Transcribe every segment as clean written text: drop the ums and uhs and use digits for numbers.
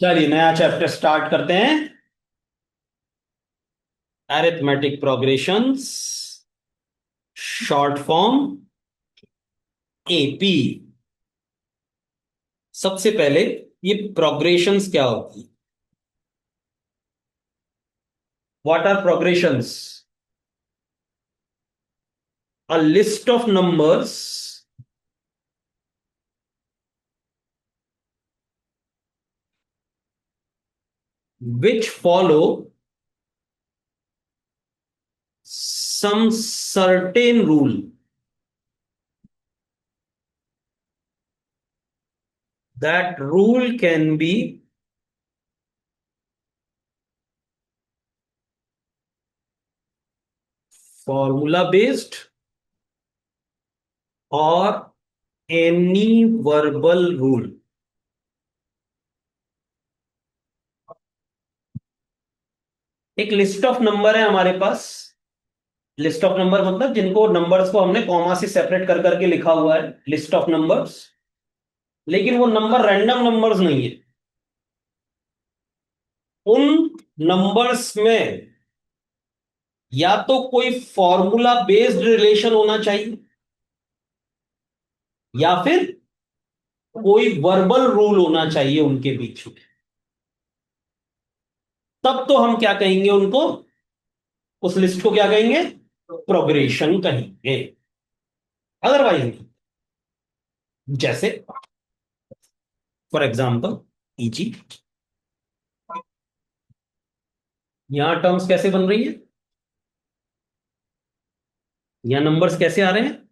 चलिए नया chapter start करते हैं। Arithmetic progressions, short form AP. सबसे पहले ये प्रोग्रेशंस क्या होती है? What are progressions? A list of numbers which follow some certain rule. That rule can be formula based or any verbal rule. एक लिस्ट ऑफ नंबर है हमारे पास। List of number मतलब जिनको नंबर्स को हमने कॉमा से सेपरेट कर करके लिखा हुआ है, लिस्ट ऑफ नंबर्स। लेकिन वो नंबर रैंडम नंबर्स नहीं है। उन नंबर्स में या तो कोई फॉर्मूला बेस्ड रिलेशन होना चाहिए या फिर कोई वर्बल रूल होना चाहिए उनके बीच में। तब तो हम क्या कहेंगे उनको, उस लिस्ट को क्या कहेंगे? प्रोग्रेशन कहेंगे। अदरवाइज नहीं। जैसे फॉर एग्जाम्पल इजी, यहां टर्म्स कैसे बन रही है, यहां नंबर्स कैसे आ रहे हैं?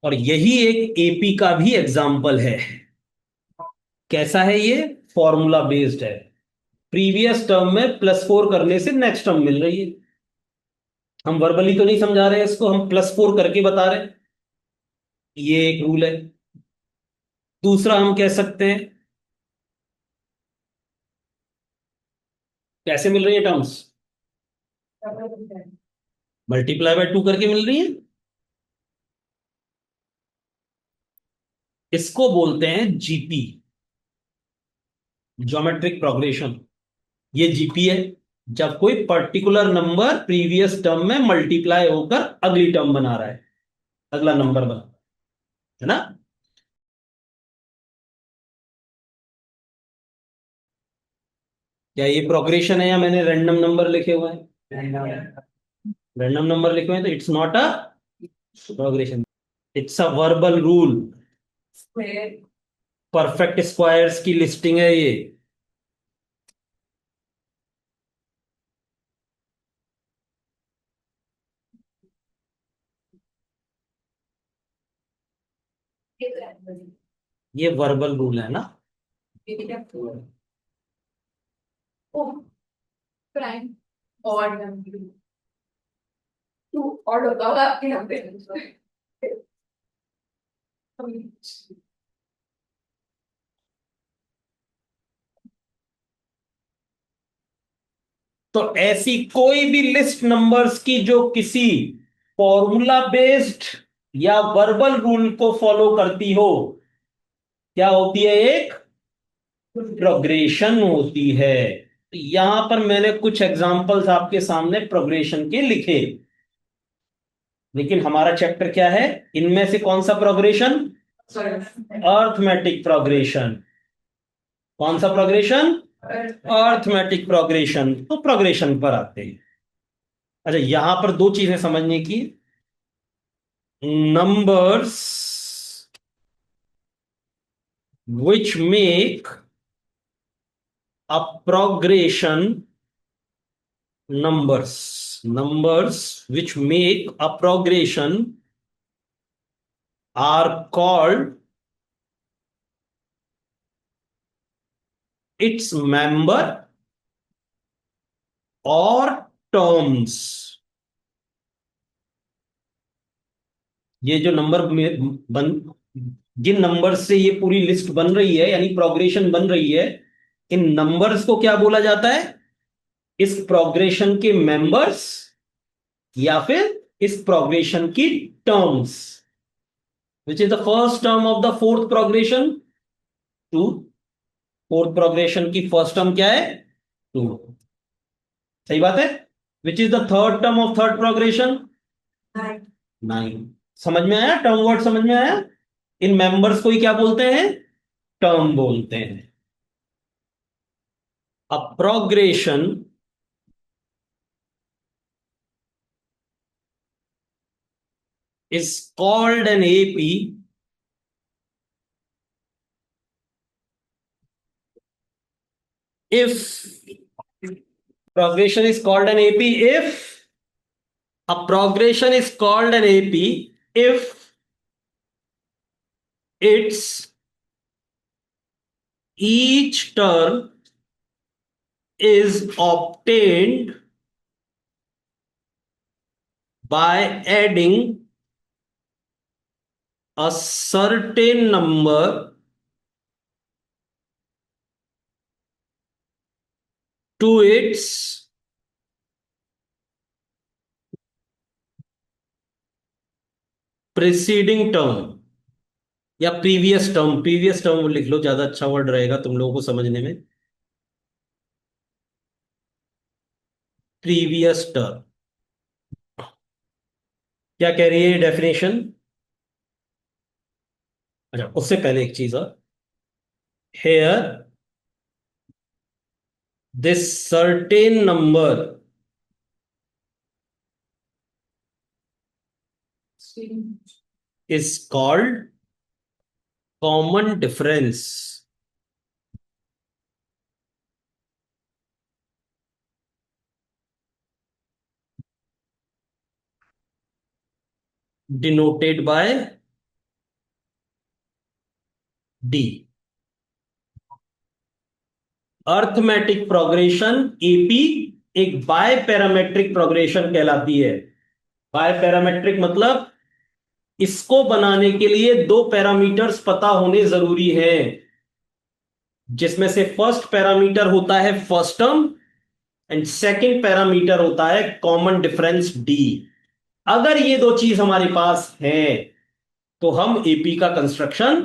और यही एक एपी का भी एग्जाम्पल है। कैसा है ये? फॉर्मूला बेस्ड है। प्रीवियस टर्म में +4 करने से नेक्स्ट टर्म मिल रही है। हम वर्बली तो नहीं समझा रहे हैं इसको, हम +4 करके बता रहे हैं। ये एक रूल है। दूसरा हम कह सकते हैं कैसे मिल रही है टर्म्स? मल्टीप्लाई बाय 2 करके मिल रही है। इसको बोलते हैं जीपी, ज्योमेट्रिक प्रोग्रेशन। ये जीपी है जब कोई पर्टिकुलर नंबर प्रीवियस टर्म में मल्टीप्लाई होकर अगली टर्म बना रहा है, अगला नंबर बना रहा है ना। क्या ये प्रोग्रेशन है या मैंने रैंडम नंबर लिखे हुए हैं? रैंडम नंबर लिखे हुए हैं तो it's not a progression, it's a verbal rule. Perfect squares की लिस्टिंग है ये। ये वर्बल रूल है ना। प्राइम और टू और होगा आपके यहाँ पे। तो ऐसी कोई भी लिस्ट नंबर्स की जो किसी फॉर्मूला बेस्ड या वर्बल रूल को फॉलो करती हो, क्या होती है? एक प्रोग्रेशन होती है। तो यहां पर मैंने कुछ एग्जांपल्स आपके सामने प्रोग्रेशन के लिखे। लेकिन हमारा चैप्टर क्या है? इनमें से कौन सा प्रोग्रेशन? Arithmetic progression. कौन सा प्रोग्रेशन? Arithmetic progression. तो प्रोग्रेशन पर आते हैं। अच्छा, यहां पर दो चीजें समझने की। Numbers which make a progression, numbers which make a progression are called its member or terms। ये जो नंबर में बन, जिन नंबर से ये पूरी लिस्ट बन रही है यानी प्रोग्रेशन बन रही है, इन नंबर्स को क्या बोला जाता है? इस प्रोग्रेशन के मेंबर्स या फिर इस प्रोग्रेशन की terms. Which is the first term of the fourth progression? Two. Fourth progression की फर्स्ट टर्म क्या है? टू। सही बात है। Which is the third term of third progression? Nine. समझ में आया? टर्म वर्ड समझ में आया? इन मेंबर्स को ही क्या बोलते हैं? टर्म बोलते हैं। A progression is called an AP if progression is called an AP if a progression is called an AP if its each term is obtained by adding a certain number to its preceding term या previous term लिख लो, ज्यादा अच्छा word रहेगा तुम लोगों को समझने में। Previous term. क्या कह रही है डेफिनेशन? अच्छा, उससे पहले एक चीज और। Here this certain number is called common difference denoted by D. Arithmetic progression AP एक बाय पैरामेट्रिक प्रोग्रेशन कहलाती है। बाय पैरामेट्रिक मतलब इसको बनाने के लिए दो पैरामीटर्स पता होने जरूरी है, जिसमें से फर्स्ट पैरामीटर होता है first term and second parameter होता है कॉमन डिफरेंस डी। अगर ये दो चीज हमारे पास है तो हम एपी का कंस्ट्रक्शन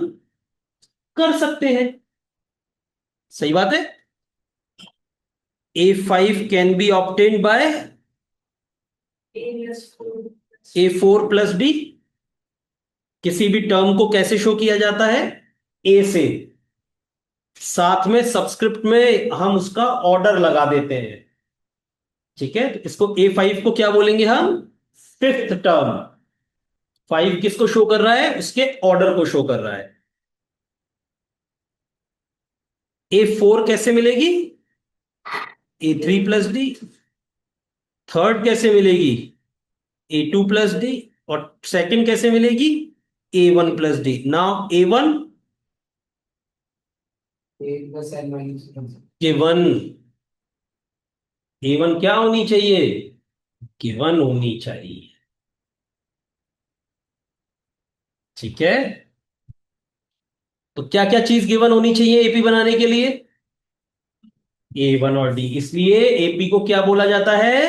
कर सकते हैं। सही बात है। A5 can be obtained by A4 + D। किसी भी टर्म को कैसे शो किया जाता है? ए से, साथ में सबस्क्रिप्ट में हम उसका ऑर्डर लगा देते हैं। ठीक है, तो इसको A5 को क्या बोलेंगे हम? Fifth term. 5 किसको शो कर रहा है? उसके ऑर्डर को शो कर रहा है। A4 कैसे मिलेगी? A3 + D। थर्ड कैसे मिलेगी? A2 + D। और सेकंड कैसे मिलेगी? A1 + D। Now A1 given. A1 क्या होनी चाहिए? गिवन होनी चाहिए। ठीक है, तो क्या क्या चीज गिवन होनी चाहिए एपी बनाने के लिए? A1 और डी। इसलिए एपी को क्या बोला जाता है?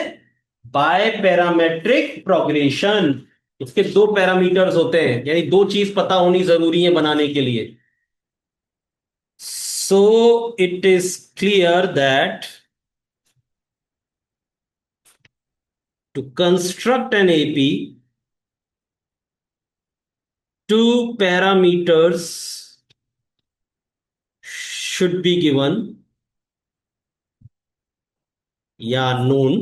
Biparametric progression. इसके दो पैरामीटर्स होते हैं, यानी दो चीज पता होनी जरूरी है बनाने के लिए। So it is clear that to construct an AP, two parameters should be given या known,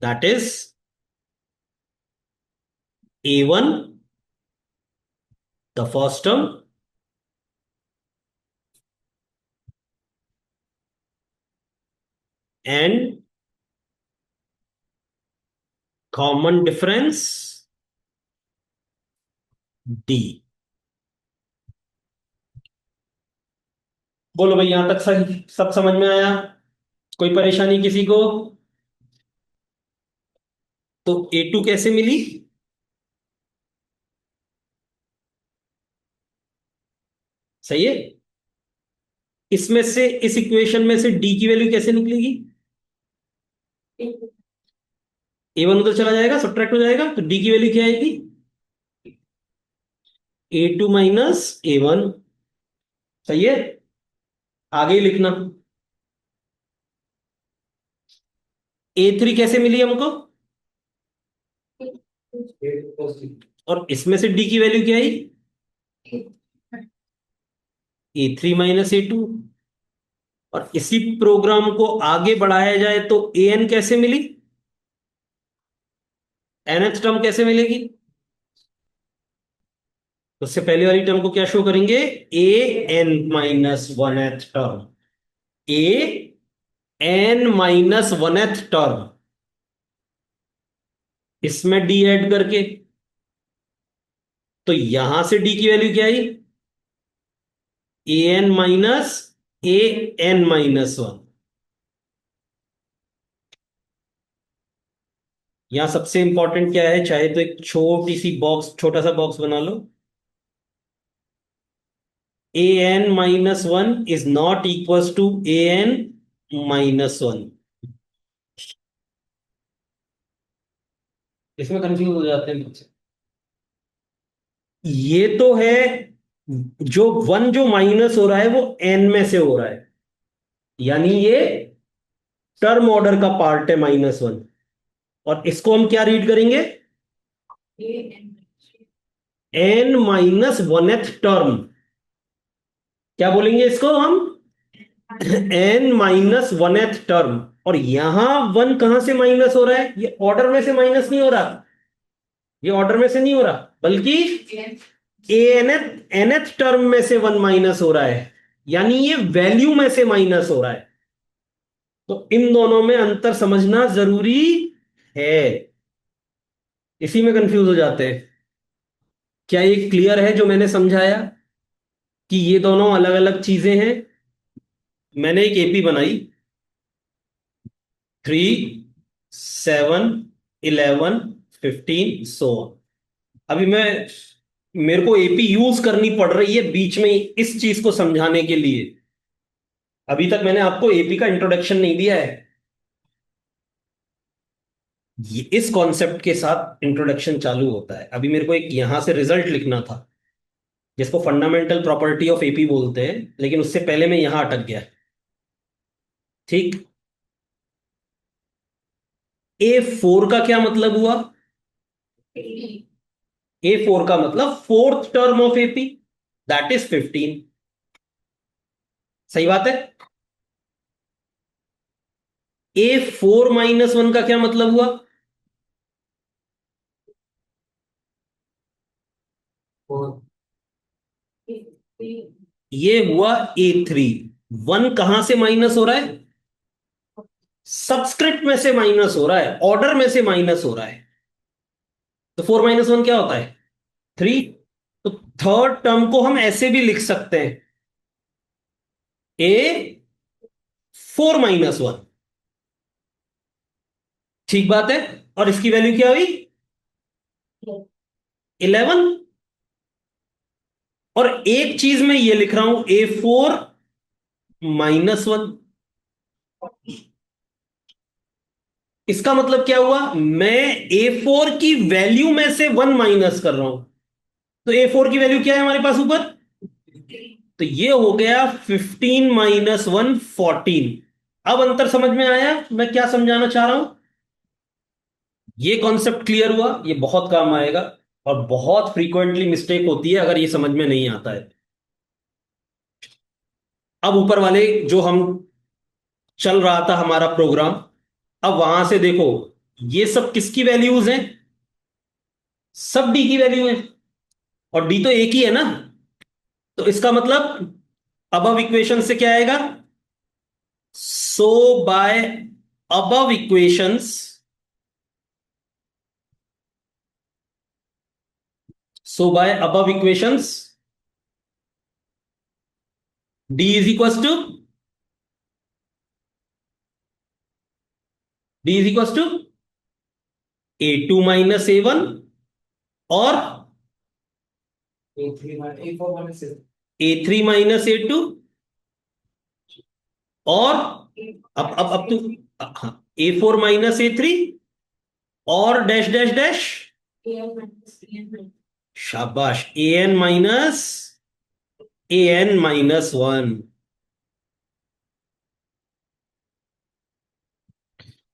that is A1 the first term and common difference D। बोलो भाई, यहां तक सही सब समझ में आया? कोई परेशानी किसी को? तो A2 कैसे मिली? सही है। इसमें से, इस इक्वेशन में से D की वैल्यू कैसे निकलेगी? A1 उधर चला जाएगा, सब्ट्रैक्ट हो जाएगा, तो डी की वैल्यू क्या आएगी? A2 minus A1। सही है, आगे ही लिखना। A3 कैसे मिली हमको? और इसमें से डी की वैल्यू क्या आई? A3 minus A2। और इसी प्रोग्राम को आगे बढ़ाया जाए तो an कैसे मिली? nth टर्म कैसे मिलेगी? तो उससे पहले वाली टर्म को क्या शो करेंगे? an minus one th term. an minus one th term, इसमें डी ऐड करके, तो यहां से डी की वैल्यू क्या आई? an minus an minus one. यहां सबसे इंपॉर्टेंट क्या है, चाहे तो एक छोटी सी बॉक्स, छोटा सा बॉक्स बना लो। an minus one is not equal to an minus one. इसमें कंफ्यूज हो जाते हैं बच्चे। ये तो है, जो वन जो माइनस हो रहा है वो एन में से हो रहा है, यानी ये टर्म ऑर्डर का पार्ट है माइनस वन। और इसको हम क्या रीड करेंगे? N minus वनथ term. क्या बोलेंगे इसको हम? N minus वनथ term. और यहां वन कहां से माइनस हो रहा है? ये ऑर्डर में से माइनस नहीं हो रहा, ये ऑर्डर में से नहीं हो रहा, बल्कि एनथ टर्म में से वन माइनस हो रहा है, यानी ये वैल्यू में से माइनस हो रहा है। तो इन दोनों में अंतर समझना जरूरी है, इसी में कंफ्यूज हो जाते हैं। क्या ये क्लियर है जो मैंने समझाया, कि ये दोनों अलग अलग चीजें हैं? मैंने एक एपी बनाई, 3, 7, 11, 15 सो। अभी मैं, मेरे को एपी यूज करनी पड़ रही है बीच में इस चीज को समझाने के लिए। अभी तक मैंने आपको एपी का इंट्रोडक्शन नहीं दिया है, इस कॉन्सेप्ट के साथ इंट्रोडक्शन चालू होता है। अभी मेरे को एक यहां से रिजल्ट लिखना था, जिसको फंडामेंटल प्रॉपर्टी ऑफ एपी बोलते हैं, लेकिन उससे पहले मैं यहां अटक गया। ठीक। A4 का क्या मतलब हुआ? A4 का मतलब fourth term of AP, that is 15। सही बात है। A4 माइनस वन का क्या मतलब हुआ? ये हुआ A3। वन कहां से माइनस हो रहा है? सबस्क्रिप्ट में से माइनस हो रहा है, ऑर्डर में से माइनस हो रहा है। तो 4 - 1 क्या होता है? 3। तो थर्ड टर्म को हम ऐसे भी लिख सकते हैं, A4 - 1। ठीक बात है। और इसकी वैल्यू क्या हुई? 11। और एक चीज मैं ये लिख रहा हूं, A4 - 1। इसका मतलब क्या हुआ? मैं A4 की वैल्यू में से वन माइनस कर रहा हूं। तो A4 की वैल्यू क्या है हमारे पास ऊपर? तो ये हो गया 15 - 1 14। अब अंतर समझ में आया मैं क्या समझाना चाह रहा हूं? ये कॉन्सेप्ट क्लियर हुआ, ये बहुत काम आएगा। और बहुत फ्रीक्वेंटली मिस्टेक होती है अगर ये समझ में नहीं आता है। अब ऊपर वाले जो हम चल रहा था हमारा प्रोग्राम, अब वहां से देखो, ये सब किसकी वैल्यूज हैं? सब डी की वैल्यू है। और डी तो एक ही है ना, तो इसका मतलब अबव इक्वेशन से क्या आएगा? So by above equations, so by above equations D is equal to, D is equal to A2 minus A1 और A3 माइनस A2। और अब तू, हाँ, A4 माइनस A3 और डैश डैश डैश, शाबाश, an minus 1.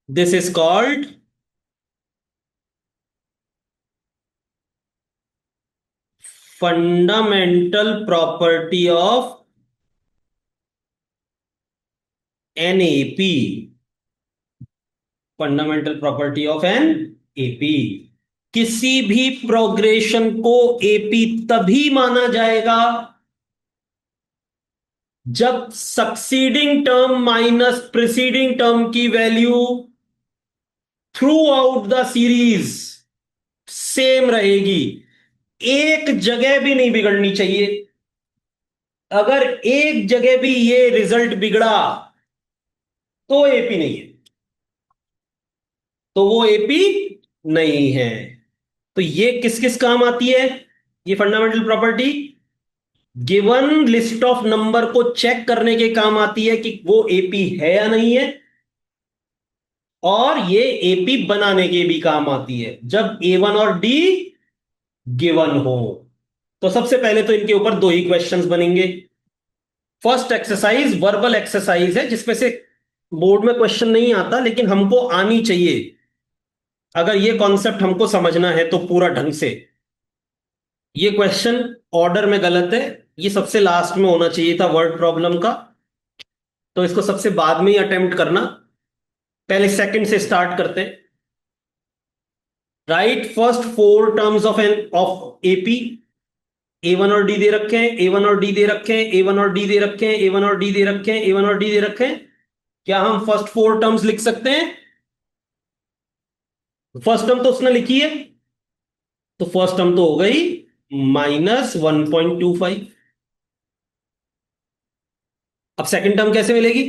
This is called fundamental property of NAP. Fundamental property of an AP. किसी भी progression को एपी तभी माना जाएगा जब succeeding term minus preceding term की value throughout the series same रहेगी. एक जगह भी नहीं बिगड़नी चाहिए. अगर एक जगह भी ये रिजल्ट बिगड़ा तो एपी नहीं है, तो वो एपी नहीं है. तो ये किस किस काम आती है ये fundamental property? Given list of number को चेक करने के काम आती है कि वो एपी है या नहीं है, और ये एपी बनाने के भी काम आती है जब A1 और D गिवन हो. तो सबसे पहले तो इनके ऊपर दो ही क्वेश्चंस बनेंगे. फर्स्ट एक्सरसाइज वर्बल एक्सरसाइज है जिसमें से बोर्ड में क्वेश्चन नहीं आता, लेकिन हमको आनी चाहिए. अगर ये कॉन्सेप्ट हमको समझना है तो पूरा ढंग से. ये क्वेश्चन ऑर्डर में गलत है, ये सबसे लास्ट में होना चाहिए था वर्ड प्रॉब्लम का, तो इसको सबसे बाद में ही अटेम्प्ट करना. पहले सेकंड से स्टार्ट करते हैं. Write first four terms of an of AP. A1 और D दे रखे हैं, A1 और D दे रखे हैं, A1 और D दे रखे हैं, A1 और D दे रखे हैं, A1 और D दे रखे हैं. क्या हम फर्स्ट फोर टर्म्स लिख सकते हैं? फर्स्ट टर्म तो उसने लिखी है, तो फर्स्ट टर्म तो हो गई -1.25. अब सेकंड टर्म कैसे मिलेगी?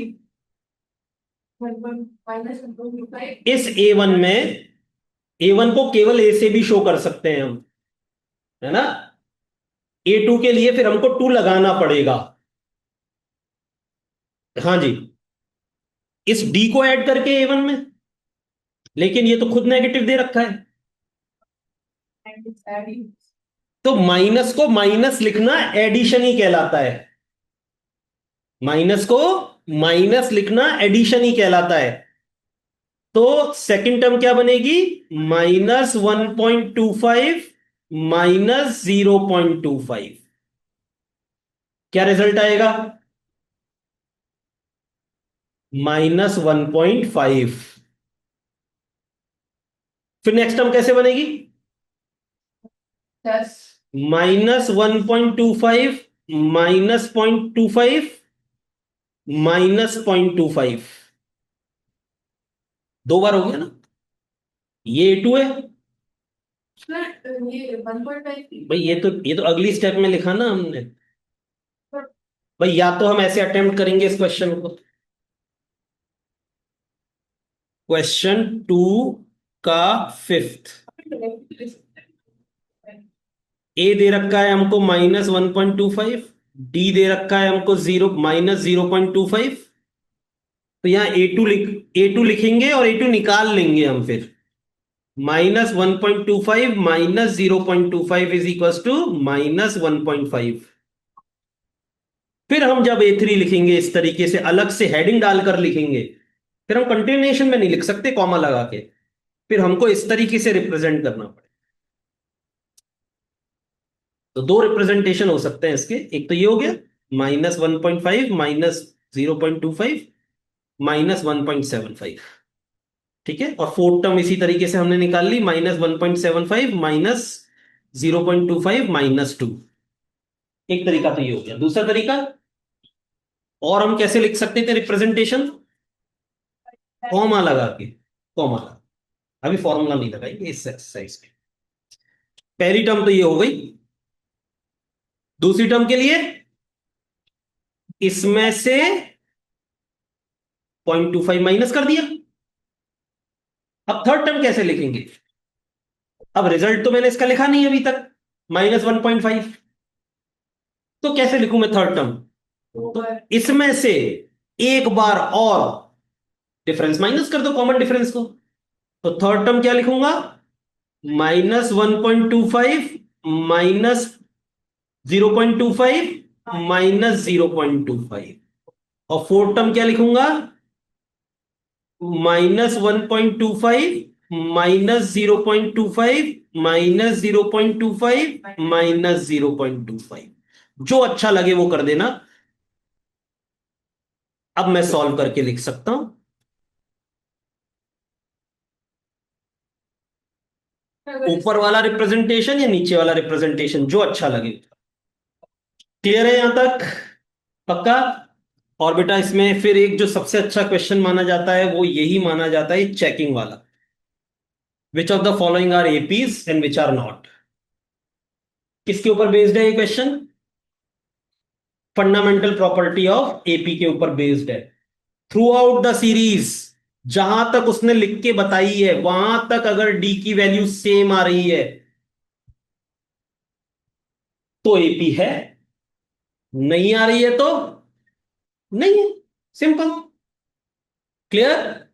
इस A1 में A1 को केवल A से भी शो कर सकते हैं हम, है ना. A2 के लिए फिर हमको 2 लगाना पड़ेगा. हाँ जी, इस D को ऐड करके A1 में, लेकिन ये तो खुद नेगेटिव दे रखा है. तो माइनस को माइनस लिखना एडिशन ही कहलाता है. माइनस को माइनस लिखना एडिशन ही कहलाता है. तो सेकंड टर्म क्या बनेगी? -1.25 -0.25. क्या रिजल्ट आएगा? -1.5. फिर नेक्स्ट टर्म कैसे बनेगी? -1.25 -0.25 -0.25. दो बार हो गया ना. ये A2 है ये 1.5 भाई. ये तो अगली स्टेप में लिखा ना हमने भाई. या तो हम ऐसे अटेम्प्ट करेंगे इस क्वेश्चन को. क्वेश्चन 2 का फिफ्थ. ए दे रखा है हमको -1.25, डी दे रखा है हमको -0.25. तो यहां A2 लिखेंगे और A2 निकाल लेंगे हम. फिर -1.25 -0.25 इज इक्वल टू -1.5. फिर हम जब A3 लिखेंगे इस तरीके से अलग से हेडिंग डालकर लिखेंगे, फिर हम कंटिन्यूएशन में नहीं लिख सकते कॉमा लगा के, फिर हमको इस तरीके से रिप्रेजेंट करना पड़ेगा. तो दो रिप्रेजेंटेशन हो सकते हैं इसके. एक तो ये हो गया -1.5 -0.25 -1.75. ठीक है. और फोर्थ टर्म इसी तरीके से हमने निकाल ली, -1.75 -0.25 -2. एक तरीका तो ये हो गया. दूसरा तरीका, और हम कैसे लिख सकते थे रिप्रेजेंटेशन? कॉमा लगा के. कॉमा लगा. अभी फॉर्मूला नहीं लगाएंगे इस एक्सरसाइज में. पहली टर्म तो ये हो गई. दूसरी टर्म के लिए इसमें से 0.25 माइनस कर दिया. अब थर्ड टर्म कैसे लिखेंगे? अब रिजल्ट तो मैंने इसका लिखा नहीं अभी तक, -1.5. तो कैसे लिखूं मैं थर्ड टर्म? तो इसमें से एक बार और डिफरेंस माइनस कर दो, कॉमन डिफरेंस को। तो थर्ड टर्म क्या लिखूंगा, -1.25 माइनस 0.25 माइनस 0.25, और फोर्थ टर्म क्या लिखूंगा, -1.25 माइनस 0.25 माइनस 0.25 माइनस 0.25। जो अच्छा लगे वो कर देना। अब मैं सॉल्व करके लिख सकता हूं, ऊपर वाला रिप्रेजेंटेशन या नीचे वाला रिप्रेजेंटेशन, जो अच्छा लगे। क्लियर है यहां तक, पक्का। और बेटा इसमें फिर एक जो सबसे अच्छा क्वेश्चन माना जाता है वो यही माना जाता है चेकिंग वाला, which of the following are APs and which are not. किसके ऊपर बेस्ड है ये question, fundamental property of AP के ऊपर बेस्ड है। थ्रू आउट द सीरीज जहां तक उसने लिख के बताई है वहां तक अगर डी की वैल्यू सेम आ रही है तो एपी है, नहीं आ रही है तो नहीं है। सिंपल। क्लियर।